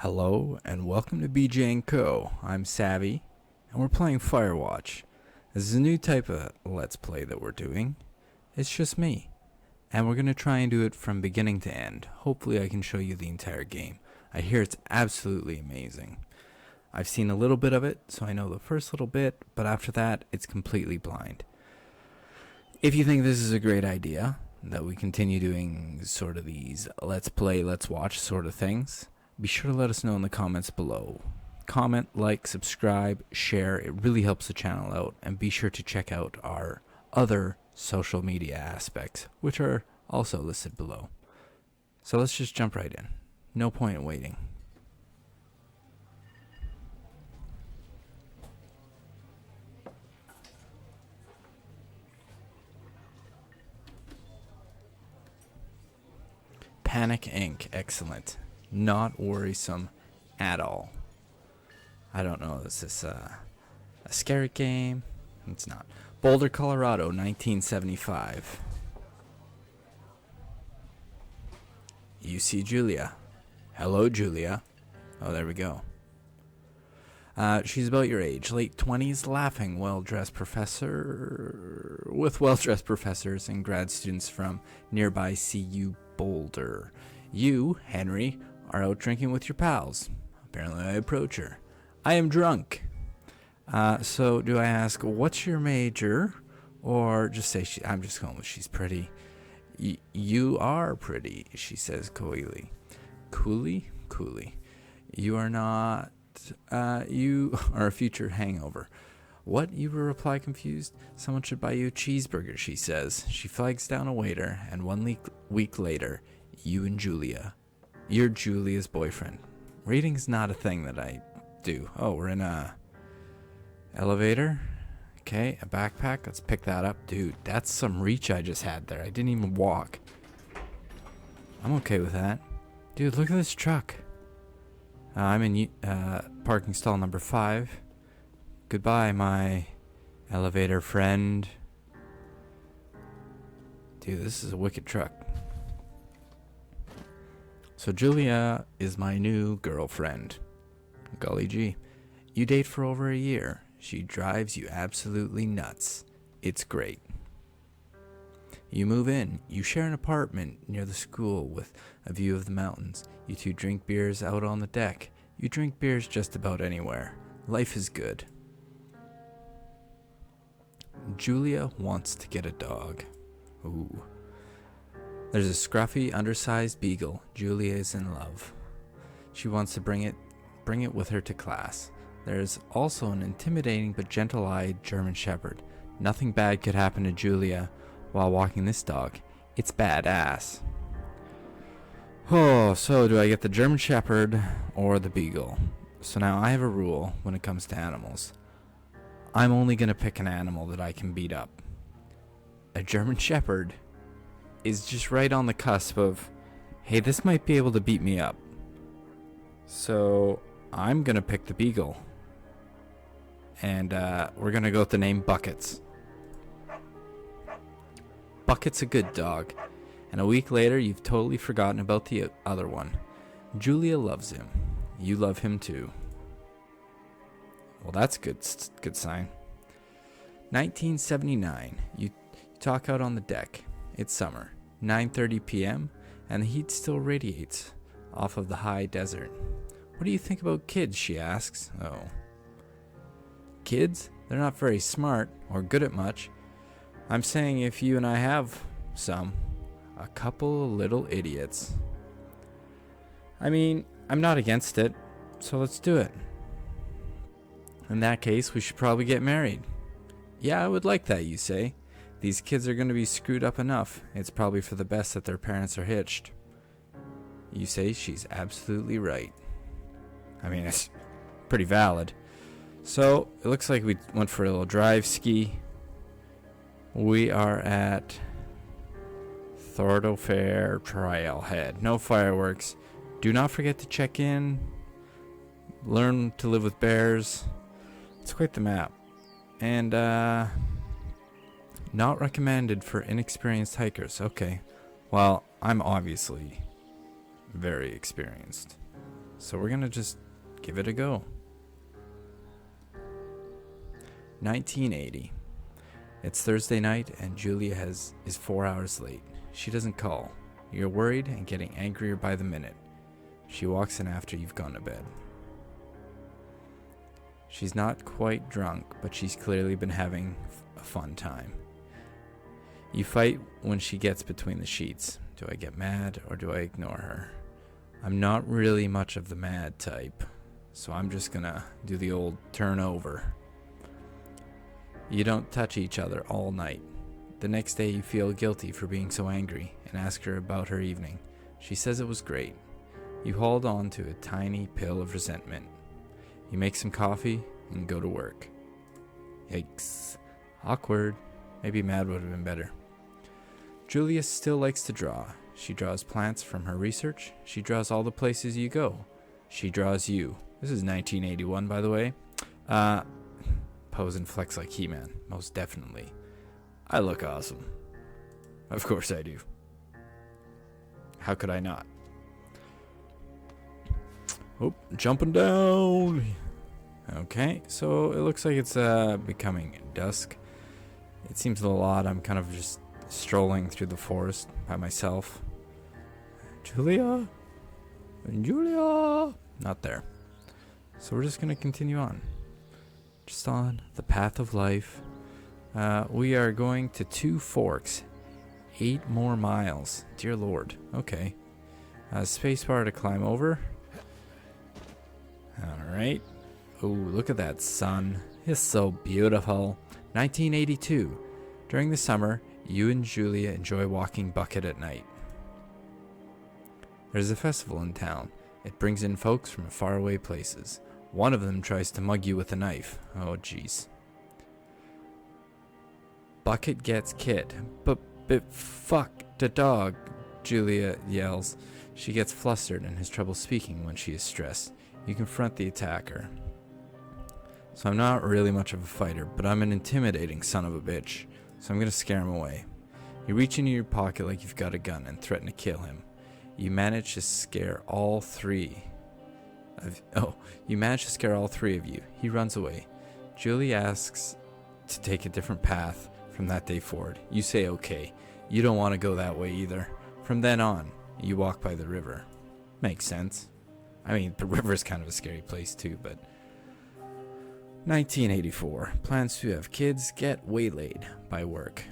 Hello and welcome to BJ&Co. I'm Savi and we're playing Firewatch. This is a new type of Let's Play that we're doing. It's just me. And we're going to try and do it from beginning to end. Hopefully I can show you the entire game. I hear it's absolutely amazing. I've seen a little bit of it, so I know the first little bit, but after that it's completely blind. If you think this is a great idea, that we continue doing sort of these Let's Play, Let's Watch sort of things, be sure to let us know in the comments below. Comment, like, subscribe, share. It really helps the channel out. And be sure to check out our other social media aspects, which are also listed below. So let's just jump right in. No point in waiting. Panic Inc. Excellent. Not worrisome at all. I don't know, is this a scary game? It's not. Boulder, Colorado, 1975. You see Julia. Hello, Julia. Oh, there we go. She's about your age, late 20s, laughing, well-dressed professor with well-dressed professors and grad students from nearby CU Boulder. You, Henry, are out drinking with your pals. Apparently I approach her. I am drunk. So do I ask, what's your major? Or just say, I'm just going with she's pretty. You are pretty, she says coyly. Coolly. You are not, you are a future hangover. What? You will reply confused. Someone should buy you a cheeseburger, she says. She flags down a waiter, and 1 week later, you and Julia. You're Julia's boyfriend. Reading's not a thing that I do. Oh, we're in a elevator. Okay, a backpack. Let's pick that up. Dude, that's some reach I just had there. I didn't even walk. I'm okay with that. Dude, look at this truck. I'm in parking stall number 5. Goodbye, my elevator friend. Dude, this is a wicked truck. So Julia is my new girlfriend. Golly gee. You date for over a year. She drives you absolutely nuts. It's great. You move in. You share an apartment near the school with a view of the mountains. You two drink beers out on the deck. You drink beers just about anywhere. Life is good. Julia wants to get a dog. Ooh. There's a scruffy, undersized beagle. Julia is in love. She wants to bring it with her to class. There's also an intimidating but gentle-eyed German Shepherd. Nothing bad could happen to Julia while walking this dog. It's badass. Oh, so do I get the German Shepherd or the beagle? So now I have a rule when it comes to animals. I'm only going to pick an animal that I can beat up. A German Shepherd is just right on the cusp of, hey, this might be able to beat me up. So I'm going to pick the beagle. And we're going to go with the name Buckets. Bucket's a good dog. And a week later, you've totally forgotten about the other one. Julia loves him. You love him too. Well, that's a good sign. 1979. You talk out on the deck. It's summer. 9:30 p.m. and the heat still radiates off of the high desert. What do you think about kids? She asks. Oh. Kids? They're not very smart or good at much. I'm saying if you and I have some. A couple of little idiots. I mean, I'm not against it, so let's do it. In that case, we should probably get married. Yeah, I would like that, you say. These kids are going to be screwed up enough. It's probably for the best that their parents are hitched. You say she's absolutely right. I mean, it's pretty valid. So, it looks like we went for a little drive ski. We are at Thordo Fair Trailhead. No fireworks. Do not forget to check in. Learn to live with bears. It's quite the map. And, not recommended for inexperienced hikers. Okay. Well, I'm obviously very experienced. So we're gonna just give it a go. 1980. It's Thursday night and Julia is 4 hours late. She doesn't call. You're worried and getting angrier by the minute. She walks in after you've gone to bed. She's not quite drunk, but she's clearly been having a fun time. You fight when she gets between the sheets. Do I get mad or do I ignore her? I'm not really much of the mad type, so I'm just gonna do the old turn over. You don't touch each other all night. The next day you feel guilty for being so angry and ask her about her evening. She says it was great. You hold on to a tiny pill of resentment. You make some coffee and go to work. Yikes. Awkward. Maybe mad would have been better. Julia still likes to draw. She draws plants from her research. She draws all the places you go. She draws you. This is 1981, by the way. Pose and flex like He-Man. Most definitely. I look awesome. Of course I do. How could I not? Oh, jumping down. Okay, so it looks like it's becoming dusk. It seems a lot. I'm kind of just strolling through the forest by myself. Julia? Not there. So we're just going to continue on. Just on the path of life. We are going to 2 Forks. 8 more miles. Dear Lord. Okay. Spacebar to climb over. Alright. Oh, look at that sun. It's so beautiful. 1982. During the summer, you and Julia enjoy walking Bucket at night. There's a festival in town. It brings in folks from faraway places. One of them tries to mug you with a knife. Oh, jeez. Bucket gets Kit. But fuck the dog, Julia yells. She gets flustered and has trouble speaking when she is stressed. You confront the attacker. So I'm not really much of a fighter, but I'm an intimidating son of a bitch. So I'm going to scare him away. You reach into your pocket like you've got a gun and threaten to kill him. You manage to scare all three of you. He runs away. Julie asks to take a different path from that day forward. You say okay. You don't want to go that way either. From then on, you walk by the river. Makes sense. I mean, the river is kind of a scary place too, but... 1984. Plans to have kids get waylaid by work.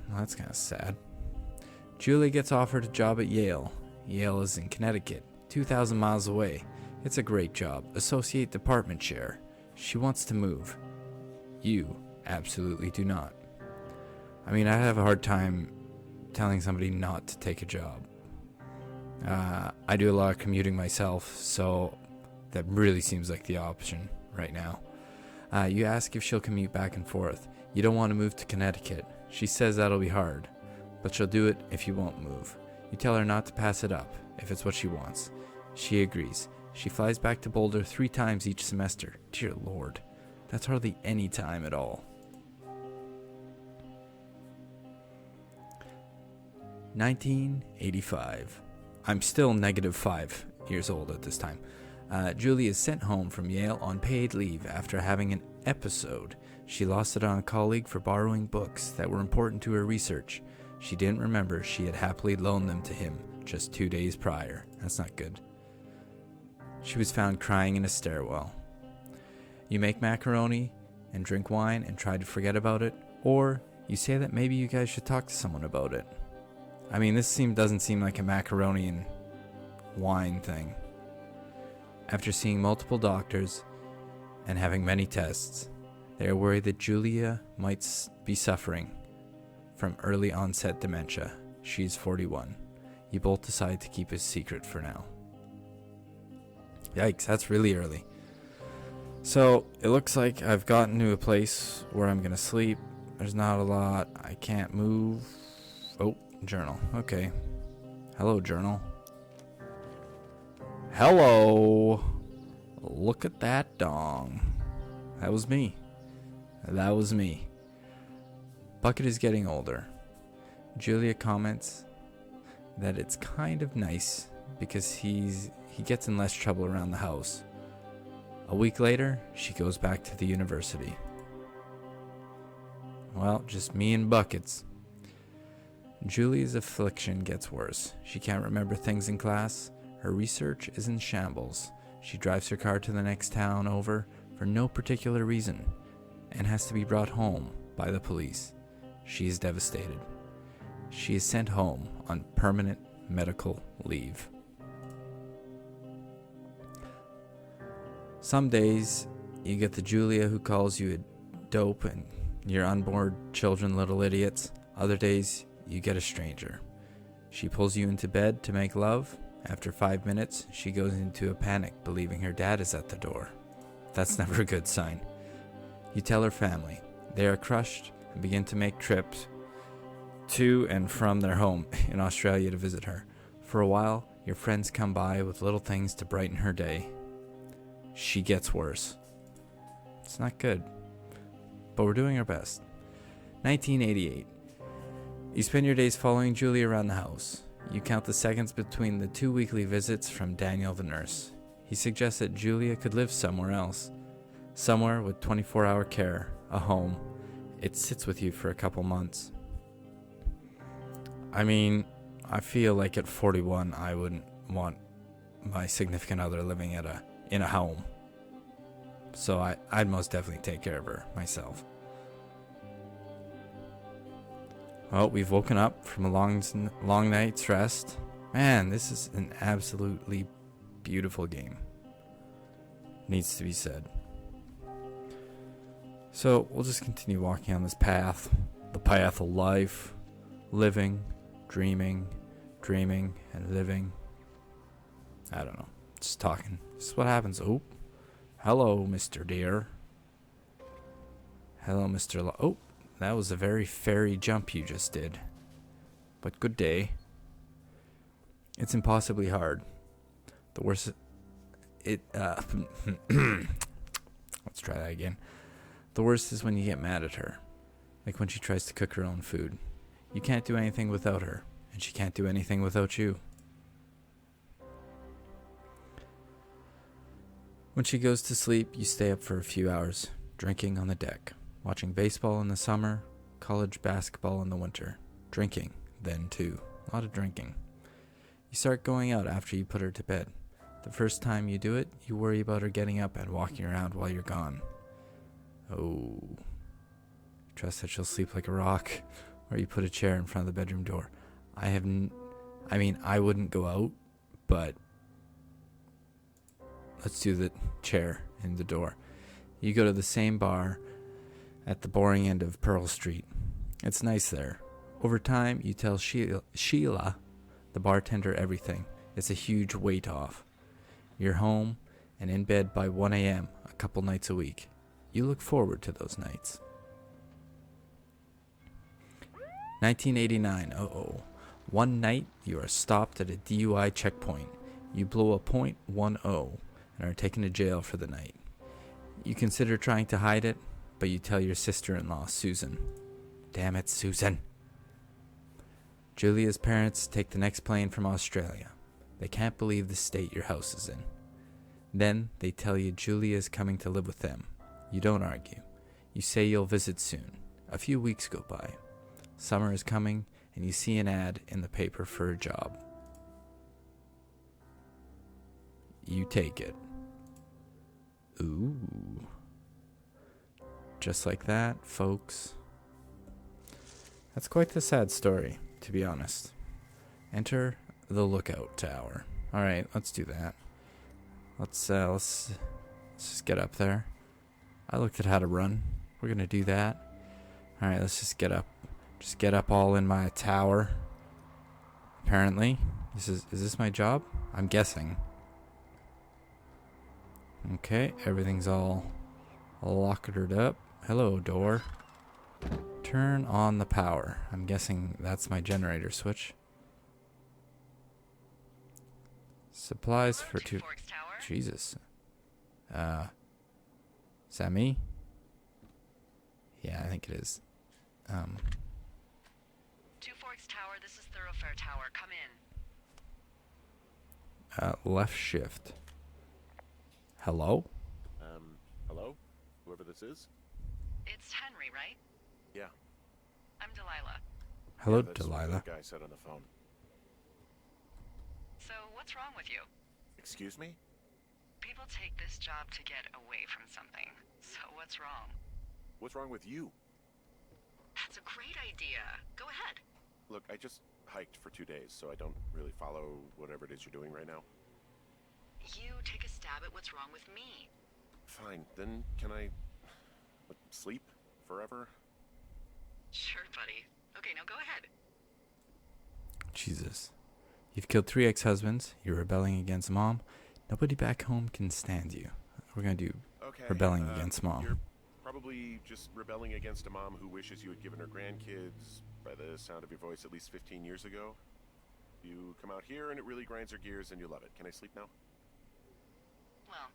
Well, that's kind of sad. Julie gets offered a job at Yale. Yale is in Connecticut, 2,000 miles away. It's a great job, associate department chair. She wants to move. You absolutely do not. I mean, I have a hard time telling somebody not to take a job. I do a lot of commuting myself, so that really seems like the option right now. You ask if she'll commute back and forth. You don't want to move to Connecticut. She says that'll be hard, but she'll do it if you won't move. You tell her not to pass it up, if it's what she wants. She agrees. She flies back to Boulder 3 times each semester. Dear Lord, that's hardly any time at all. 1985. I'm still -5 years old at this time. Julie is sent home from Yale on paid leave after having an episode. She lost it on a colleague for borrowing books that were important to her research. She didn't remember she had happily loaned them to him just 2 days prior. That's not good. She was found crying in a stairwell. You make macaroni and drink wine and try to forget about it, or you say that maybe you guys should talk to someone about it. I mean, this doesn't seem like a macaroni and wine thing. After seeing multiple doctors and having many tests, they are worried that Julia might be suffering from early onset dementia. She's 41. You both decide to keep it secret for now. Yikes, that's really early. So it looks like I've gotten to a place where I'm going to sleep. There's not a lot. I can't move. Oh, journal. Okay. Hello, journal. Hello. Look at that dong. That was me. Bucket is getting older. Julia comments that it's kind of nice because he's he gets in less trouble around the house. A week later, she goes back to the university. Well, just me and buckets. Julie's affliction gets worse. She can't remember things in class. Her research is in shambles. She drives her car to the next town over for no particular reason and has to be brought home by the police. She is devastated. She is sent home on permanent medical leave. Some days you get the Julia who calls you a dope and your unborn children little idiots. Other days you get a stranger. She pulls you into bed to make love. After 5 minutes, she goes into a panic, believing her dad is at the door. That's never a good sign. You tell her family. They are crushed and begin to make trips to and from their home in Australia to visit her. For a while, your friends come by with little things to brighten her day. She gets worse. It's not good, but we're doing our best. 1988. You spend your days following Julie around the house. You count the seconds between the 2 weekly visits from Daniel the nurse. He suggests that Julia could live somewhere else. Somewhere with 24-hour care, a home. It sits with you for a couple months. I mean, I feel like at 41 I wouldn't want my significant other living in a home. So I'd most definitely take care of her myself. Well, we've woken up from a long night's rest. Man, this is an absolutely beautiful game. Needs to be said. So we'll just continue walking on this path. The path of life. Living, dreaming, and living. I don't know. Just talking. This is what happens. Oh. Hello, Mr. Deer. Hello, Mr. Oh. That was a very fairy jump you just did. But good day. It's impossibly hard. The worst... Let's try that again. The worst is when you get mad at her. Like when she tries to cook her own food. You can't do anything without her. And she can't do anything without you. When she goes to sleep, you stay up for a few hours, drinking on the deck. Watching baseball in the summer, college basketball in the winter. Drinking, then too. A lot of drinking. You start going out after you put her to bed. The first time you do it, you worry about her getting up and walking around while you're gone. Oh. Trust that she'll sleep like a rock. Or you put a chair in front of the bedroom door. I wouldn't go out, but let's do the chair in the door. You go to the same bar at the boring end of Pearl Street. It's nice there. Over time, you tell Sheila, the bartender, everything. It's a huge weight off. You're home and in bed by 1 a.m. a couple nights a week. You look forward to those nights. 1989. Uh-oh. One night, you are stopped at a DUI checkpoint. You blow a .10 and are taken to jail for the night. You consider trying to hide it, but you tell your sister-in-law, Susan. Damn it, Susan. Julia's parents take the next plane from Australia. They can't believe the state your house is in. Then they tell you Julia is coming to live with them. You don't argue. You say you'll visit soon. A few weeks go by. Summer is coming, and you see an ad in the paper for a job. You take it. Ooh. Just like that, folks. That's quite the sad story, to be honest. Enter the lookout tower. Alright, let's do that. Let's just get up there. I looked at how to run. We're gonna do that. Alright, let's just get up. Just get up all in my tower. Apparently. Is this my job? I'm guessing. Okay, everything's all lockered up. Hello, door. Turn on the power. I'm guessing that's my generator switch. Supplies for two... Jesus. Is that me? Yeah, I think it is. Two Forks Tower, this is Thoroughfare Tower. Come Left shift. Hello? Hello? Whoever this is? It's Henry, right? Yeah. I'm Delilah. Hello, Yeah, that's what Delilah. the guy said on the phone. So, what's wrong with you? Excuse me? People take this job to get away from something. So, what's wrong? What's wrong with you? That's a great idea. Go ahead. Look, I just hiked for 2 days, so I don't really follow whatever it is you're doing right now. You take a stab at what's wrong with me. Fine, then can I sleep forever? Sure, buddy. Okay, now go ahead. Jesus. You've killed 3 ex-husbands. You're rebelling against Mom. Nobody back home can stand you. We're going to do Okay. rebelling against Mom. You're probably just rebelling against a mom who wishes you had given her grandkids, by the sound of your voice, at least 15 years ago. You come out here and it really grinds her gears and you love it. Can I sleep now? Well,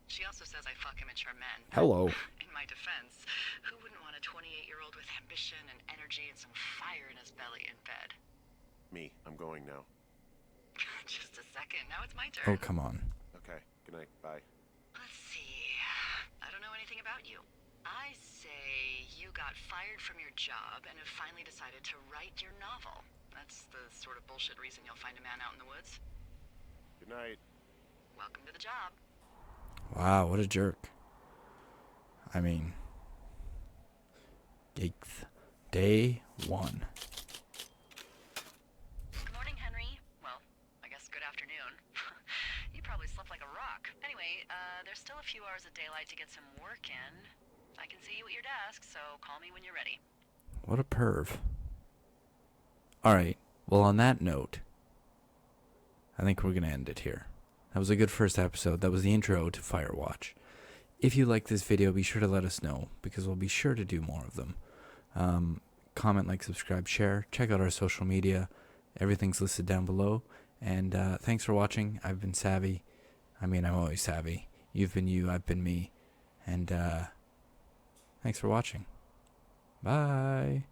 she also says I fuck immature men. Hello. In my defense, who wouldn't want a 28-year-old with ambition and energy and some fire in his belly in bed? Me. I'm going now. Just a second. Now it's my turn. Oh, come on. Okay. Good night. Bye. Let's see. I don't know anything about you. I say you got fired from your job and have finally decided to write your novel. That's the sort of bullshit reason you'll find a man out in the woods. Good night. Welcome to the job. Wow, what a jerk. I mean, yikes. Day 1. Good morning, Henry. Well, I guess good afternoon. You probably slept like a rock. Anyway, there's still a few hours of daylight to get some work in. I can see you at your desk, so call me when you're ready. What a perv. Alright, well, on that note, I think we're going to end it here. That was a good first episode. That was the intro to Firewatch. If you like this video, be sure to let us know, because we'll be sure to do more of them. Comment, like, subscribe, share. Check out our social media. Everything's listed down below. And thanks for watching. I've been Savi. I mean, I'm always Savi. You've been you, I've been me. And thanks for watching. Bye.